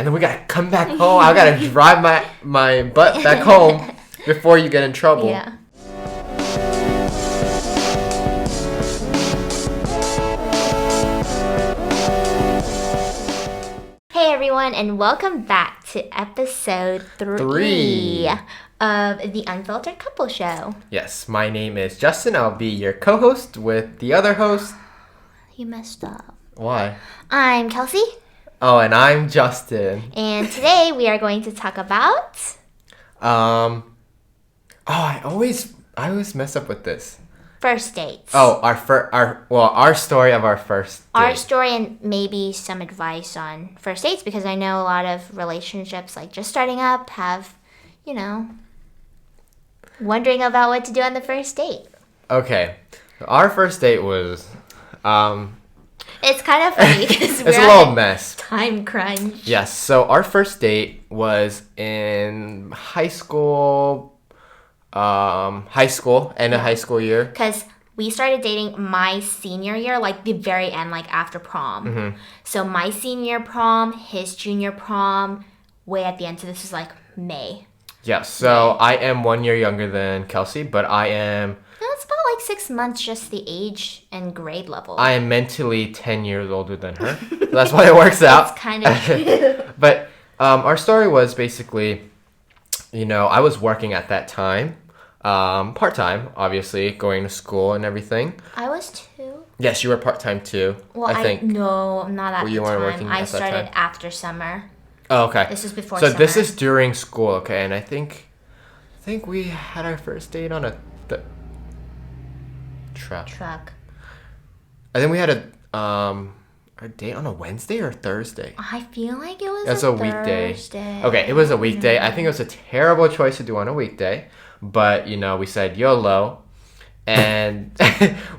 then we gotta come back home. I gotta drive my butt back home before you get in trouble. Yeah. Hey everyone, and welcome back to episode 3 of the Unfiltered Couple Show. Yes, my name is Justin. I'll be your co-host with the other host. You messed up. Why? I'm Kelsey. Oh, and I'm Justin. And today we are going to talk about... I always mess up with this. First dates. Oh, our story of our first date. Our story and maybe some advice on first dates, because I know a lot of relationships, like just starting up, have, wondering about what to do on the first date. Okay. Our first date was... It's kind of funny because it's a little mess. Time crunch. Yes. So our first date was in high school, end of high school year. Because we started dating my senior year, like the very end, like after prom. Mm-hmm. So my senior prom, his junior prom, way at the end. So this is like May. Yeah. So I am 1 year younger than Kelsey, but I am... No, it's about like 6 months, just the age and grade level. I am mentally 10 years older than her. So that's why it works out. It's kind of true. But our story was basically, I was working at that time. Part-time, obviously, going to school and everything. I was too. Yes, you were part-time too. Well, I think. No, not at Well, the you weren't time. working I at that started time. after summer. Oh, okay. This was before So summer. this is during school, okay? And I think we had our first date on a truck. I think we had a date on a Wednesday or Thursday. I feel like it was That's a weekday. Thursday. Okay, it was a weekday. I think it was a terrible choice to do on a weekday, but we said YOLO, and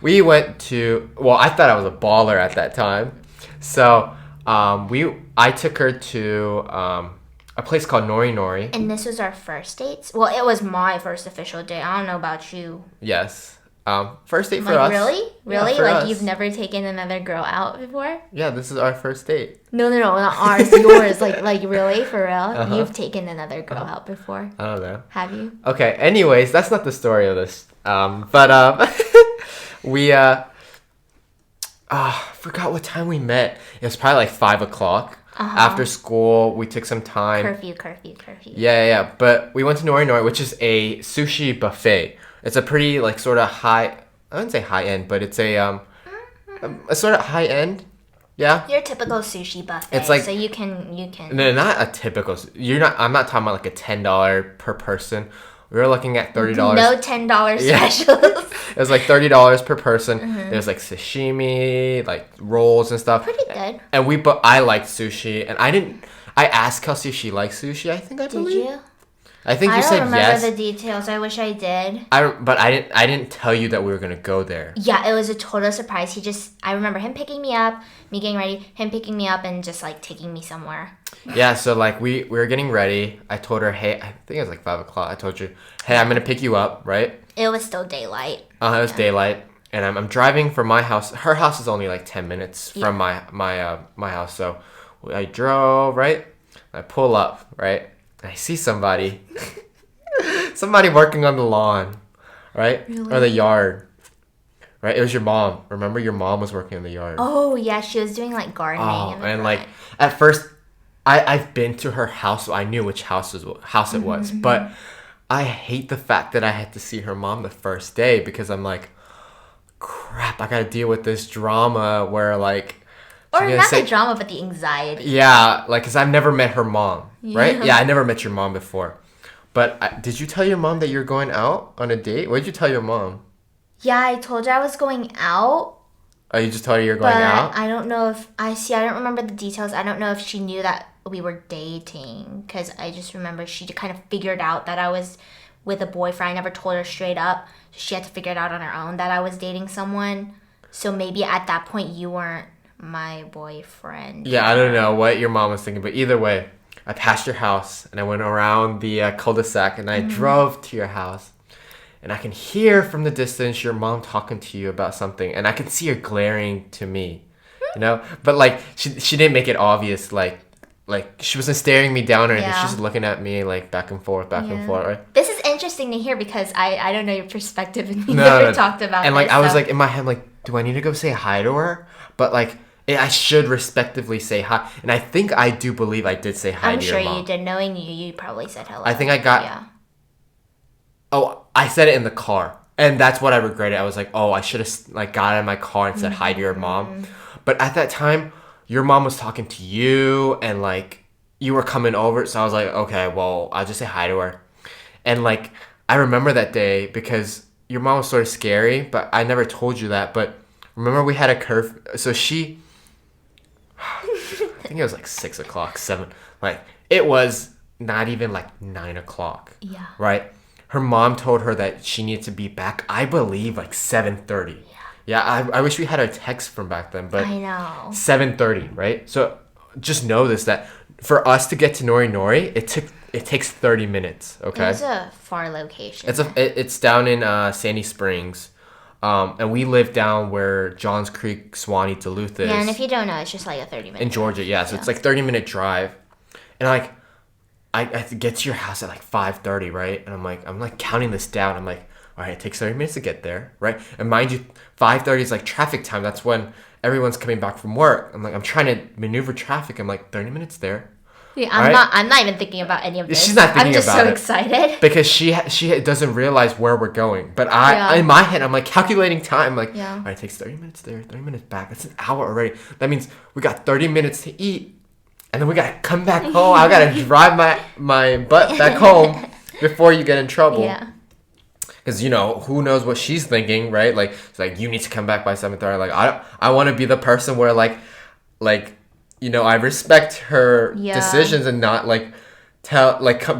we went to. Well, I thought I was a baller at that time, so I took her to a place called Nori Nori. And this was our first dates. Well, it was my first official date. I don't know about you. Yes. First date for us. Really? Yeah, Really? for Like us. you've never taken another girl out before? Yeah, this is our first date. No, not ours. Yours. Like really, for real? Uh-huh. You've taken another girl out before? I don't know. Have you? Okay, anyways, that's not the story of this. We forgot what time we met. It was probably like 5 o'clock. Uh-huh. After school, we took some time. Curfew. Yeah. But we went to Nori Nori, which is a sushi buffet. It's a pretty like sort of high. I wouldn't say high end, but it's a sort of high end. Yeah. Your typical sushi buffet. It's like, so you can. No, not a typical. I'm not talking about like a $10 per person. We were looking at $30. No $10 specials. It was like $30 per person. Mm-hmm. There's like sashimi, like rolls and stuff. Pretty good. And I liked sushi, and I asked Kelsey if she likes sushi. I believe. Did you? I think you said yes. I don't remember the details. I wish I did. But I didn't tell you that we were gonna go there. Yeah, it was a total surprise. I remember him picking me up, me getting ready, him picking me up, and just like taking me somewhere. Yeah, so like we were getting ready. I told her, hey, I think it was like 5 o'clock. I told you, hey, I'm gonna pick you up, right? It was still daylight. It was daylight, and I'm driving from my house. Her house is only like 10 minutes from my house. So I drove, right? I pull up, right? I see somebody working on the lawn, right? Really? Or the yard, right? It was your mom. Remember, your mom was working in the yard. Oh yeah, she was doing like gardening. In the and front. like at first, I've been to her house, so I knew which house it was. But I hate the fact that I had to see her mom the first day, because I'm like, crap, I gotta deal with this drama where like. Or not the drama, but the anxiety. Yeah, like, because I've never met her mom, right? Yeah, I never met your mom before. But did you tell your mom that you're going out on a date? What did you tell your mom? Yeah, I told her I was going out. Oh, you just told her you're going out? I don't know if... I don't remember the details. I don't know if she knew that we were dating. Because I just remember she kind of figured out that I was with a boyfriend. I never told her straight up. She had to figure it out on her own that I was dating someone. So maybe at that point you weren't my boyfriend. Yeah, I don't know what your mom was thinking, but either way, I passed your house and I went around the cul-de-sac and I drove to your house, and I can hear from the distance your mom talking to you about something, and I can see her glaring to me, but like she didn't make it obvious, like like she wasn't staring me down or anything. Yeah. She's just looking at me like back and forth, right? This is interesting to hear because I don't know your perspective and we No, never no. talked about And like this, I was so- like in my head like, do I need to go say hi to her? But like I should respectively say hi, and I think I do believe I did say hi I'm to sure your mom. you did. Knowing you probably said hello. I think I got. Yeah. Oh, I said it in the car, and that's what I regretted. I was like, oh, I should have like got out of my car and said hi to your mom. But at that time, your mom was talking to you, and like you were coming over, so I was like, okay, well, I'll just say hi to her. And like I remember that day because your mom was sort of scary, but I never told you that. But remember we had a curfew, so she. I think it was like 6 o'clock, 7. Like it was not even like 9 o'clock. Yeah. Right. Her mom told her that she needed to be back, I believe, like 7:30. Yeah, I wish we had a text from back then, but I know. 7:30, right? So just know this, that for us to get to Nori Nori, it takes 30 minutes, okay? It's a far location. It's down in Sandy Springs. And we live down where Johns Creek, Swanee, Duluth is. Yeah, and if you don't know, it's just like a 30-minute in Georgia, yeah. So it's like 30-minute drive. And like I have to get to your house at like 5:30, right? And I'm like counting this down. I'm like, all right, it takes 30 minutes to get there, right? And mind you, 5:30 is like traffic time. That's when everyone's coming back from work. I'm trying to maneuver traffic. I'm like 30 minutes there. Yeah, All right? I'm not even thinking about any of this. She's not thinking I'm just about so it. excited. Because she doesn't realize where we're going. But Yeah. in my head, I'm like calculating time. Like, Yeah. all right, it takes 30 minutes there, 30 minutes back. That's an hour already. That means we got 30 minutes to eat. And then we got to come back home. I got to drive my butt back home before you get in trouble. Yeah. Because, who knows what she's thinking, right? Like, it's like, you need to come back by 7:30. Like, I want to be the person where, I respect her Yeah. decisions and not,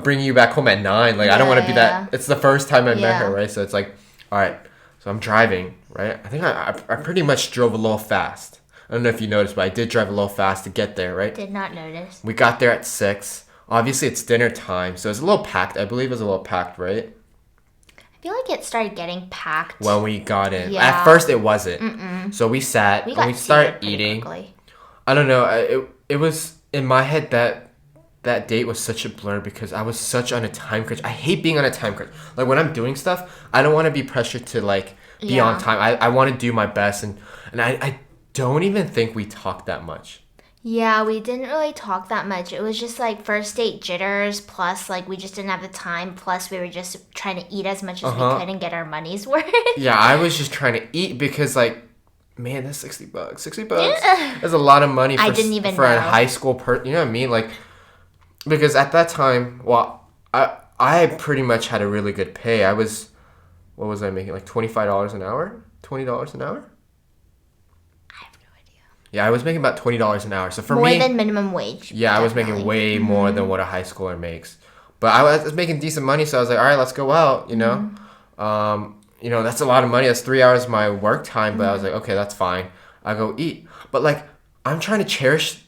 bring you back home at 9. Like, I don't want to be Yeah. that. It's the first time I met her, Yeah. right? So it's like, all right. So I'm driving, right? I think I pretty much drove a little fast. I don't know if you noticed, but I did drive a little fast to get there, right? Did not notice. We got there at 6. Obviously, it's dinner time, so it's a little packed. I believe it was a little packed, right? I feel like it started getting packed. When we got in. Yeah. At first, it wasn't. So we sat we and got we started seated pretty eating. quickly. I don't know. It was in my head that date was such a blur because I was such on a time crunch. I hate being on a time crunch. Like when I'm doing stuff, I don't want to be pressured to be Yeah. on time. I want to do my best, and I don't even think we talked that much. Yeah, we didn't really talk that much. It was just like first date jitters, plus we just didn't have the time, plus we were just trying to eat as much as we could and get our money's worth. Yeah, I was just trying to eat because man, that's $60. $60. That's a lot of money for, I didn't even for a know. high school person. You know what I mean? Like, because at that time, well, I pretty much had a really good pay. What was I making? Like $25 an hour? $20 an hour? I have no idea. Yeah, I was making about $20 an hour. So for More me, than minimum wage. yeah, I was making definitely. way more than what a high schooler makes. But I was making decent money, so I was like, all right, let's go out, that's a lot of money. That's 3 hours of my work time, but I was like, okay, that's fine. I'll go eat. But I'm trying to cherish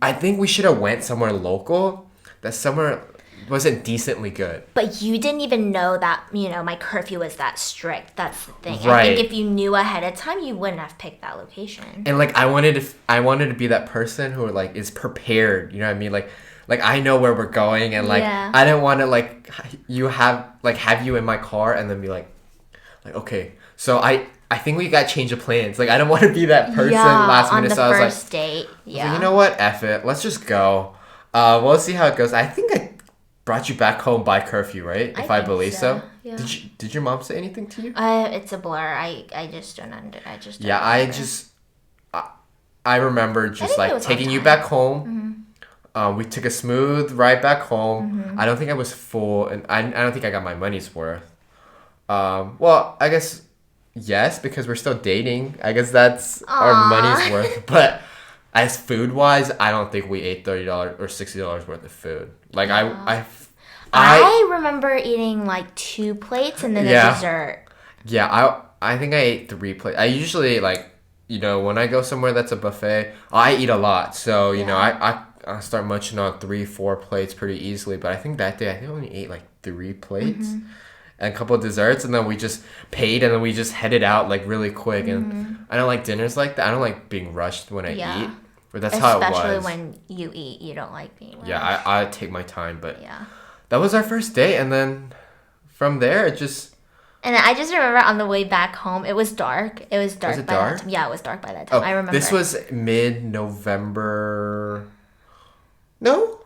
I think we should have went somewhere local that somewhere wasn't decently good. But you didn't even know that, my curfew was that strict. That's the thing. I Right. think if you knew ahead of time, you wouldn't have picked that location. And I wanted to be that person who is prepared, you know what I mean? Like I know where we're going, and Yeah. I didn't want to have you in my car and then be like okay, so I think we got change of plans. I don't want to be that person last minute. On the So I was first date. I was Yeah. you know what? F it. Let's just go. We'll see how it goes. I think I brought you back home by curfew, right? If I think believe so. Yeah. Did your mom say anything to you? It's a blur. I just don't don't Yeah, I remember. just I remember just think it was on taking you time. back home. We took a smooth ride back home. Mm-hmm. I don't think I was full, and I don't think I got my money's worth. Well, I guess yes, because we're still dating. I guess that's our Aw. money's worth. But as food wise, I don't think we ate $30 or $60 worth of food. I remember eating 2 plates and then Yeah. a dessert. Yeah, I think I ate 3 plates. I usually when I go somewhere that's a buffet, I eat a lot. So, I start munching on 3-4 plates pretty easily. But I think that day I only ate 3 plates and a couple of desserts, and then we just paid and then we just headed out really quick. And I don't like dinners like that. I don't like being rushed when I Yeah. eat. But that's how it was. Especially when you eat, you don't like being rushed. Yeah, I take my time, but yeah. That was our first date, and then from there it just. And I just remember on the way back home, it was dark. It was dark. Was it by dark? That time. Yeah, it was dark by that time. I remember. This was mid-November. No.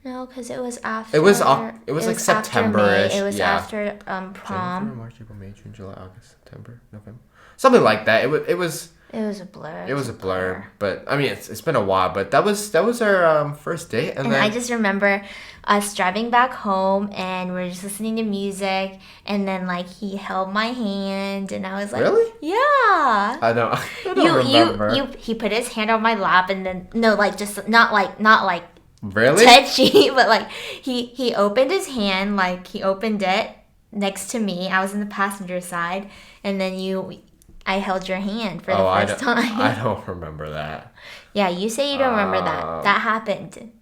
No, because it was after. It was like September-ish. It was after January, prom. March, April, May, June, July, August, September, November, something like that. It was. It was a blur. It was a blur, but I mean, it's been a while. But that was our first date, and then I just remember us driving back home, and we're just listening to music, and then like he held my hand, and I was like, really? Yeah. I don't remember. He put his hand on my lap, and then no, like just not like really touchy, but like he opened his hand, like he opened it next to me. I was in the passenger side, and then I held your hand for the first time. I don't remember that. Yeah, you say you don't remember that. That happened.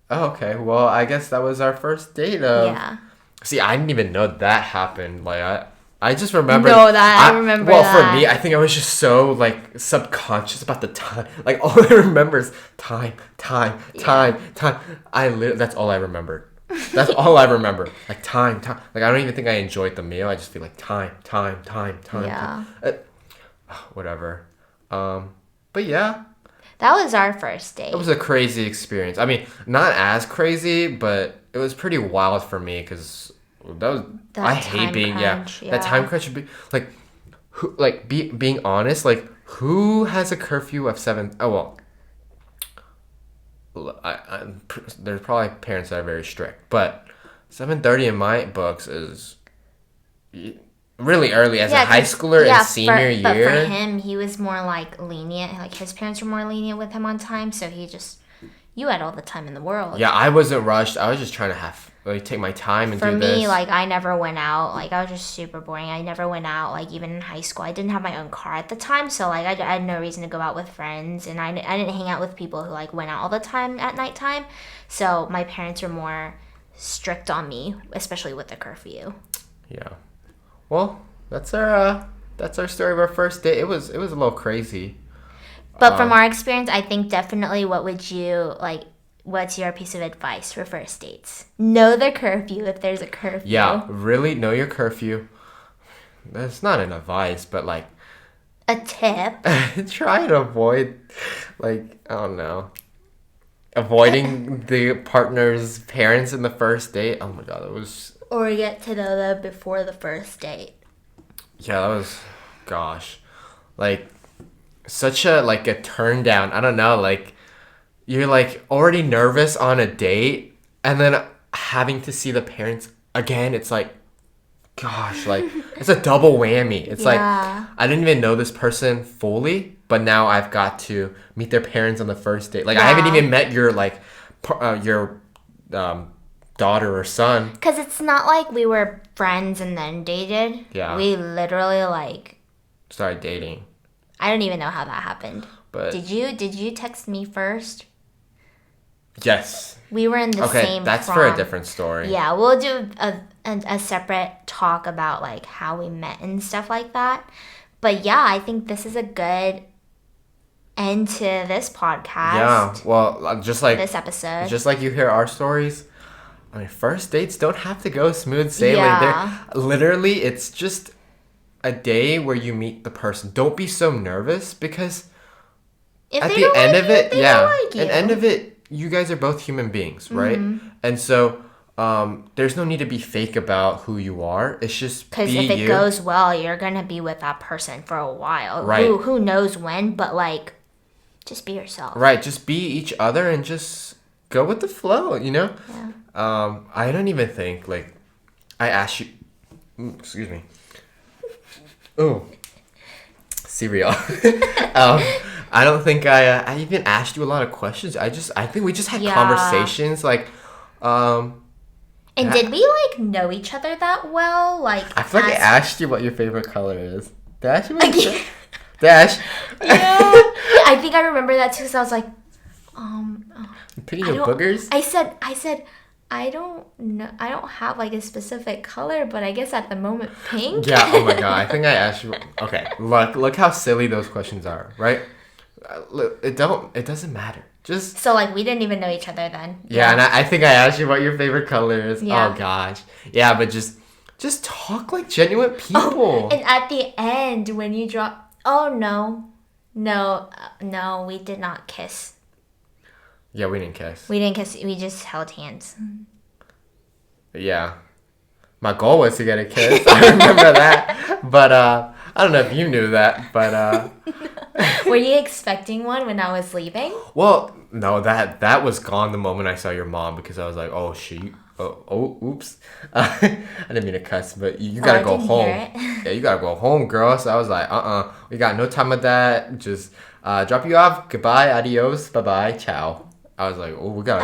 Oh, okay. Well, I guess that was our first date. Yeah. See, I didn't even know that happened. Like, I just remember. No, I remember well, that. for me, I think I was just so, like, subconscious about the time. Like, all I remember is time. That's all I remembered. That's all I remember. Like, time. Like, I don't even think I enjoyed the meal. I just feel like time. Yeah. Whatever. But yeah. That was our first date. It was a crazy experience. I mean, not as crazy, but it was pretty wild for me because I hate being that time crunch. Like, being honest, like who has a curfew of 7? Oh well, there's probably parents that are very strict, but 7:30 in my books is really early as a high schooler in senior year. But for him, he was more like lenient. Like his parents were more lenient with him on time, so you had all the time in the world. Yeah, I wasn't rushed. I was just trying to take my time and do this. For me, like I never went out. Like I was just super boring. I never went out. Like even in high school, I didn't have my own car at the time, so like I had no reason to go out with friends, and I didn't hang out with people who like went out all the time at nighttime. So my parents were more strict on me, especially with the curfew. Yeah. Well, that's our story of our first date. It was a little crazy. But from our experience, I think definitely what's your piece of advice for first dates? Know the curfew if there's a curfew. Yeah, really know your curfew. That's not an advice, but like a tip. Try to avoid, like, I don't know, avoiding the partner's parents in the first date. Oh my god, that was... Or get to know them before the first date. Yeah, that was, gosh, like such a turn down. I don't know, like you're like already nervous on a date, and then having to see the parents again. It's like, gosh, like it's a double whammy. It's like I didn't even know this person fully, but now I've got to meet their parents on the first date. Like I haven't even met your daughter or son. Because it's not like we were friends and then dated. Yeah. We literally started dating. I don't even know how that happened. But did you text me first? Yes. We were in the same Okay, that's for a different story. Yeah, we'll do a separate talk about like how we met and stuff like that. But yeah, I think this is a good end to this podcast. Yeah, well, just like this episode. Just like you hear our stories, I mean, first dates don't have to go smooth sailing. Yeah. Literally, it's just a day where you meet the person. Don't be so nervous because at the end of it, end of it, you guys are both human beings, right? Mm-hmm. And so there's no need to be fake about who you are. It's just because if it goes well, you're gonna be with that person for a while. Right? Who knows when? But like, just be yourself. Right. Just be each other and just go with the flow. You know. Yeah. I don't even think like I asked you. Excuse me. Oh, cereal. I don't think I even asked you a lot of questions. I think we just had conversations like. And did we like know each other that well? Like I feel like I asked you what your favorite color is. Did I ask you what your Dash? Yeah. I think I remember that too. Because I was like, picking your boogers. I said. I don't know. I don't have like a specific color, but I guess at the moment, pink. Yeah. Oh my god. I think I asked you. Okay. Look how silly those questions are, right? it doesn't matter. Just So like we didn't even know each other then. yeah, and I think I asked you what your favorite color is. Yeah. Oh gosh, yeah, but just talk like genuine people. Oh, and at the end when you drop, oh no, we did not kiss. Yeah, we didn't kiss. We didn't kiss. We just held hands. Yeah, my goal was to get a kiss. I remember that, but I don't know if you knew that, but Were you expecting one when I was leaving? well, no, that was gone the moment I saw your mom because I was like, oh oops, I didn't mean to cuss, but you gotta go home. Yeah, you gotta go home, girl. So I was like, we got no time of that. Just drop you off. Goodbye, adios, bye bye, ciao. I was like, oh, we gotta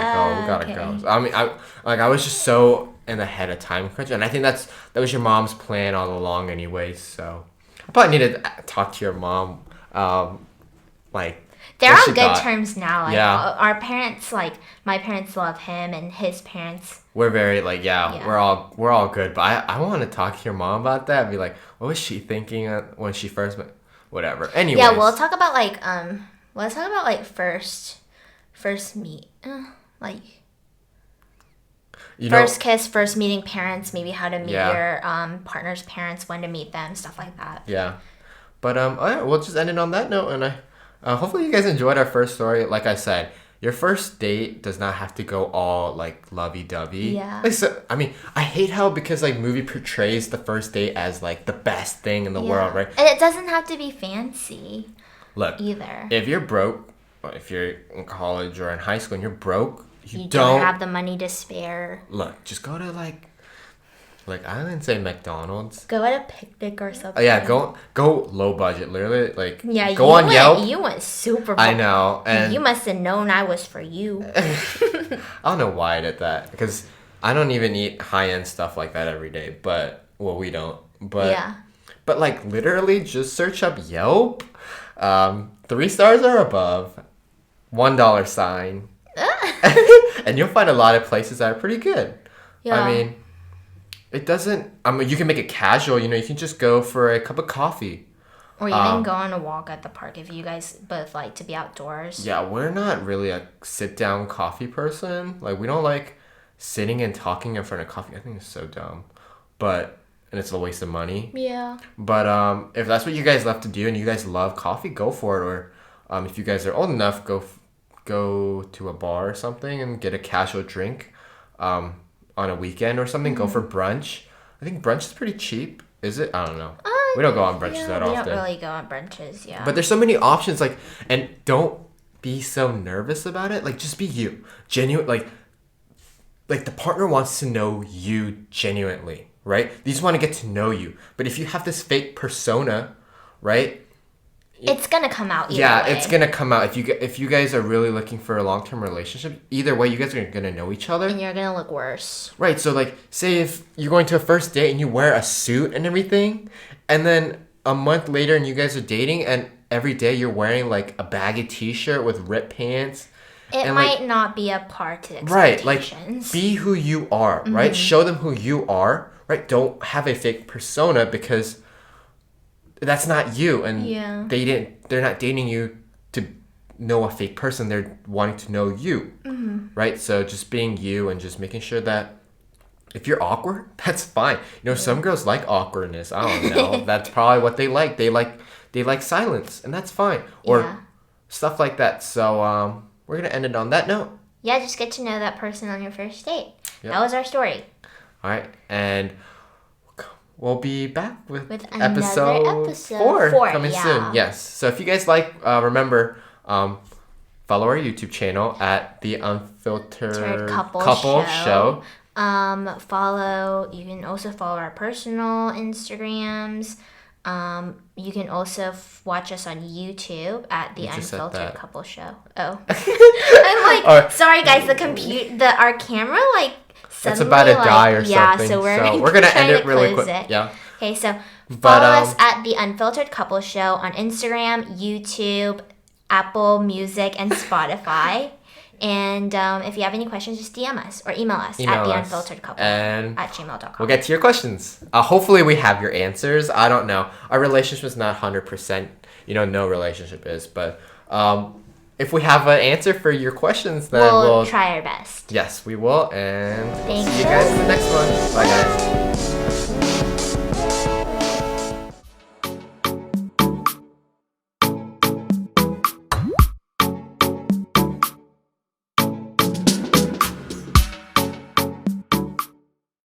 go. So, I mean, I was just so in the head of time crunch, and I think that was your mom's plan all along, anyways. So I probably need to talk to your mom. Like they're what on she good thought. terms now. Like Yeah. our parents, like my parents love him, and his parents. We're very like Yeah. we're all good, but I want to talk to your mom about that. Be like, what was she thinking when she first met? Whatever. Anyways. Yeah, we'll talk about like let's talk about like first meet, like you know, first kiss, first meeting parents, maybe how to meet Yeah. your partner's parents, when to meet them, stuff like that. Yeah, but all right, we'll just end it on that note, and hopefully you guys enjoyed our first story. Like I said, your first date does not have to go all like lovey-dovey. Yeah. Like, so, I mean, I hate how because like movie portrays the first date as like the best thing in the world, right? And it doesn't have to be fancy Look, either. if you're broke, or if you're in college or in high school and you're broke, You don't have the money to spare. look. Just go to like I didn't say McDonald's. Go at a picnic or something. Oh, yeah, go low budget, literally. Like Yeah, go on Yelp. You went super. I know, and You must have known I was for you. I don't know why I did that because I don't even eat high end stuff like that every day. But well, we don't. But Yeah. but like literally, just search up Yelp. 3 stars or above, $1 sign, and you'll find a lot of places that are pretty good. Yeah. I mean, it doesn't. I mean, you can make it casual. You know, you can just go for a cup of coffee. Or even go on a walk at the park if you guys both like to be outdoors. Yeah, we're not really a sit down coffee person. Like, we don't like sitting and talking in front of coffee. I think it's so dumb, and it's a waste of money. Yeah. But if that's what you guys love to do and you guys love coffee, go for it. Or if you guys are old enough, go to a bar or something and get a casual drink on a weekend or something. Go for brunch. I think brunch is pretty cheap. Is it? I don't know. We don't go on brunches that often. We don't really go on brunches, yeah. But there's so many options, like, and don't be so nervous about it. Like, just be you. Genuine, like the partner wants to know you genuinely, right? They just want to get to know you. But if you have this fake persona, right? It's gonna come out either Yeah, way. it's gonna come out. If you guys are really looking for a long-term relationship, either way, you guys are gonna know each other. And you're gonna look worse. Right, so like, say if you're going to a first date and you wear a suit and everything, and then a month later and you guys are dating and every day you're wearing like a baggy t-shirt with ripped pants. It and, might like, not be up par to Right, like, expectations. be who you are, right? Show them who you are, right? Don't have a fake persona because that's not you, and Yeah. they're not dating you to know a fake person. They're wanting to know you, right? So just being you and just making sure that if you're awkward, that's fine. You know, some girls like awkwardness. I don't know. That's probably what they like. They like silence, and that's fine. Or Yeah. stuff like that. So we're gonna end it on that note. Yeah, just get to know that person on your first date. Yep. That was our story. All right, and we'll be back with another episode 4 coming yeah. soon. Yes. So if you guys like, remember, follow our YouTube channel at the Unfiltered Couple Show. You can also follow our personal Instagrams. You can also watch us on YouTube at the You just said Unfiltered that. Couple Show. Oh, I'm like, Alright. sorry guys, our camera like It's suddenly about to die or yeah, something. so we're gonna trying end it to really close quick. it. Yeah. Okay, so But, follow us at the Unfiltered Couple Show on Instagram, YouTube, Apple Music, and Spotify. And if you have any questions, just DM us or email us at the Unfiltered Couple and at gmail.com. we'll get to your questions. Hopefully we have your answers. I don't know. Our relationship is not 100%. No relationship is, but If we have an answer for your questions, then We'll we'll try our best. Yes, we will, and Thank see you you. guys in the next one. Bye, guys.